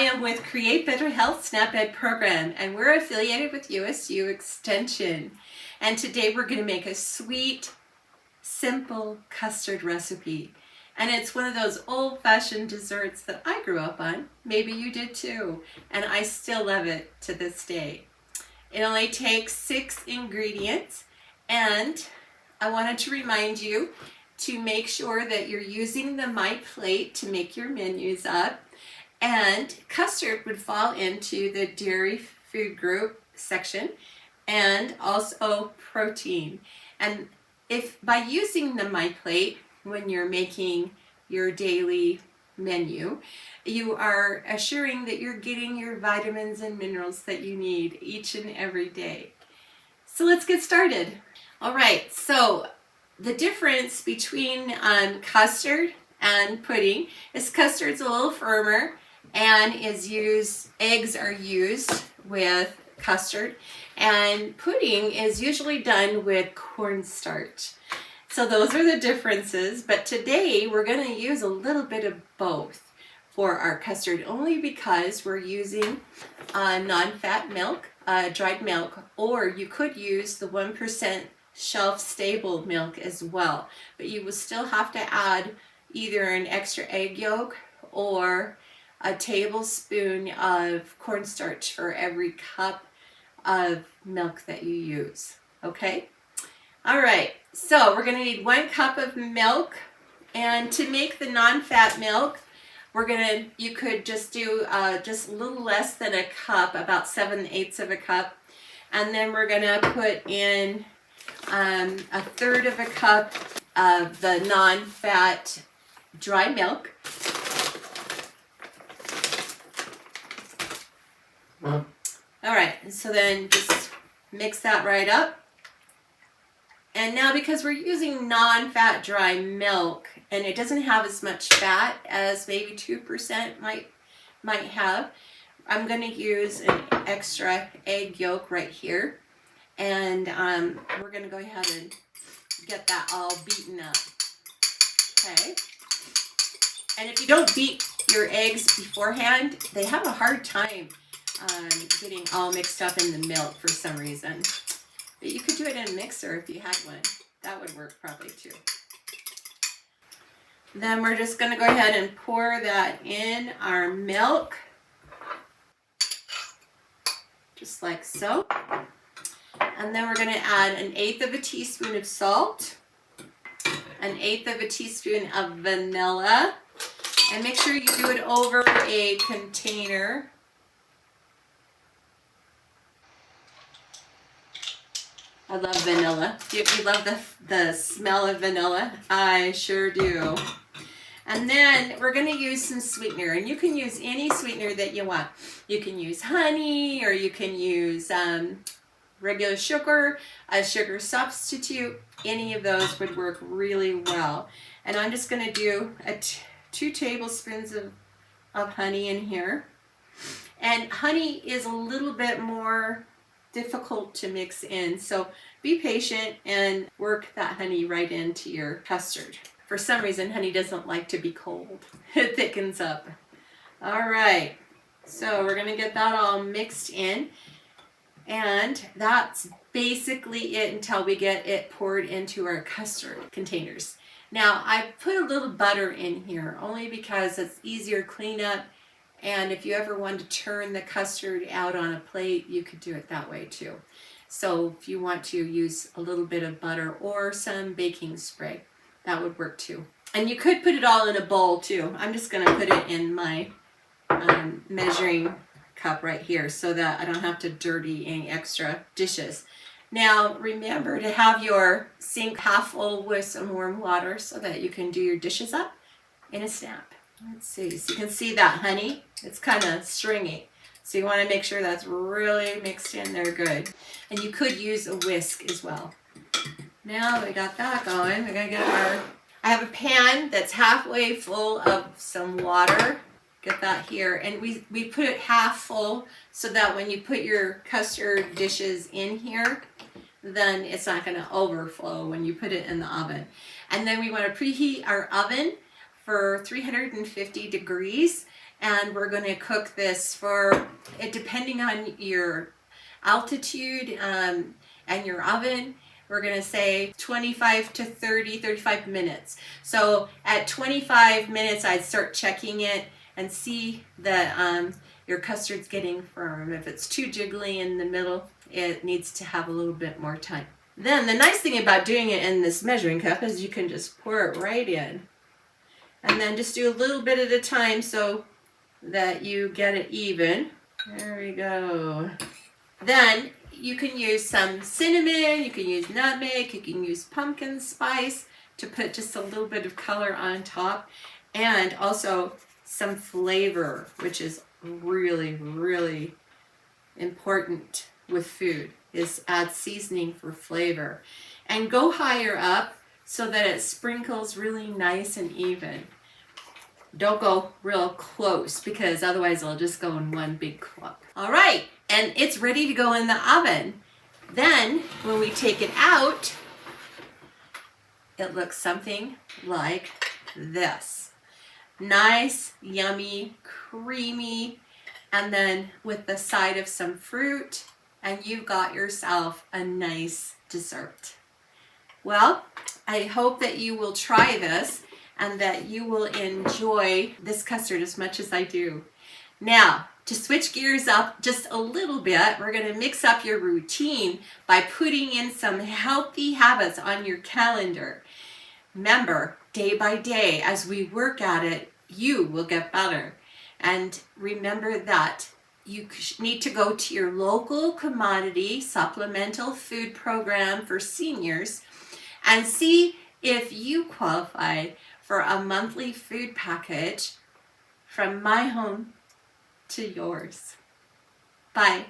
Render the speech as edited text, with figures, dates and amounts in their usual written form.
am with Create Better Health SNAP Ed program, and we're affiliated with USU Extension. And today we're going to make a sweet, simple custard recipe. And it's one of those old-fashioned desserts that I grew up on. Maybe you did too. And I still love it to this day. It only takes 6 ingredients. And I wanted to remind you to make sure that you're using the My Plate to make your menus up. And custard would fall into the dairy food group section, and also protein. And if by using the My Plate when you're making your daily menu, you are assuring that you're getting your vitamins and minerals that you need each and every day. So let's get started. All right, so the difference between custard and pudding is custard's a little firmer and eggs are used with custard, and pudding is usually done with cornstarch. So those are the differences, but today we're going to use a little bit of both for our custard, only because we're using non-fat milk, dried milk, or you could use the 1% shelf-stable milk as well, but you will still have to add either an extra egg yolk or a tablespoon of cornstarch for every cup of milk that you use. Okay? All right, so we're going to need 1 cup of milk, and to make the non-fat milk, you could just do just a little less than a cup, about 7/8 of a cup, and then we're going to put in 1/3 of a cup of the non-fat dry milk. All right, so then just mix that right up. And now, because we're using non-fat dry milk and it doesn't have as much fat as maybe 2% might have, I'm going to use an extra egg yolk right here. And we're going to go ahead and get that all beaten up. Okay. And if you don't beat your eggs beforehand, they have a hard time getting all mixed up in the milk for some reason. But you could do it in a mixer if you had one. That would work probably too. Then we're just going to go ahead and pour that in our milk. Just like so. And then we're going to add 1/8 of a teaspoon of salt, 1/8 of a teaspoon of vanilla, and make sure you do it over a container. I love vanilla. Do you love the smell of vanilla? I sure do. And then we're going to use some sweetener, and you can use any sweetener that you want. You can use honey, or you can use regular sugar, a sugar substitute. Any of those would work really well. And I'm just going to do 2 tablespoons of honey in here. And honey is a little bit more difficult to mix in, so be patient and work that honey right into your custard. For some reason, honey doesn't like to be cold. It thickens up. All right, so we're going to get that all mixed in, and that's basically it until we get it poured into our custard containers. Now, I put a little butter in here only because it's easier cleanup. And if you ever want to turn the custard out on a plate, you could do it that way too. So if you want to use a little bit of butter or some baking spray, that would work too. And you could put it all in a bowl too. I'm just going to put it in my measuring cup right here so that I don't have to dirty any extra dishes. Now remember to have your sink half full with some warm water so that you can do your dishes up in a snap. Let's see, so you can see that honey, it's kind of stringy. So you want to make sure that's really mixed in there good. And you could use a whisk as well. Now that we got that going, we're going to get I have a pan that's halfway full of some water. Get that here. And we put it half full so that when you put your custard dishes in here, then it's not going to overflow when you put it in the oven. And then we want to preheat our oven for 350 degrees, and we're going to cook this for, depending on your altitude and your oven, we're going to say 25 to 35 minutes. So at 25 minutes, I'd start checking it and see that your custard's getting firm. If it's too jiggly in the middle, it needs to have a little bit more time. Then the nice thing about doing it in this measuring cup is you can just pour it right in. And then just do a little bit at a time so that you get it even. There we go. Then you can use some cinnamon, you can use nutmeg, you can use pumpkin spice to put just a little bit of color on top, and also some flavor, which is really, really important with food, is add seasoning for flavor. And go higher up so that it sprinkles really nice and even. Don't go real close because otherwise it'll just go in one big clump. All right, and it's ready to go in the oven. Then when we take it out, it looks something like this. Nice, yummy, creamy, and then with the side of some fruit, and you've got yourself a nice dessert. Well, I hope that you will try this and that you will enjoy this custard as much as I do. Now, to switch gears up just a little bit, we're going to mix up your routine by putting in some healthy habits on your calendar. Remember, day by day, as we work at it, you will get better. And remember that you need to go to your local commodity supplemental food program for seniors and see if you qualify for a monthly food package from my home to yours. Bye.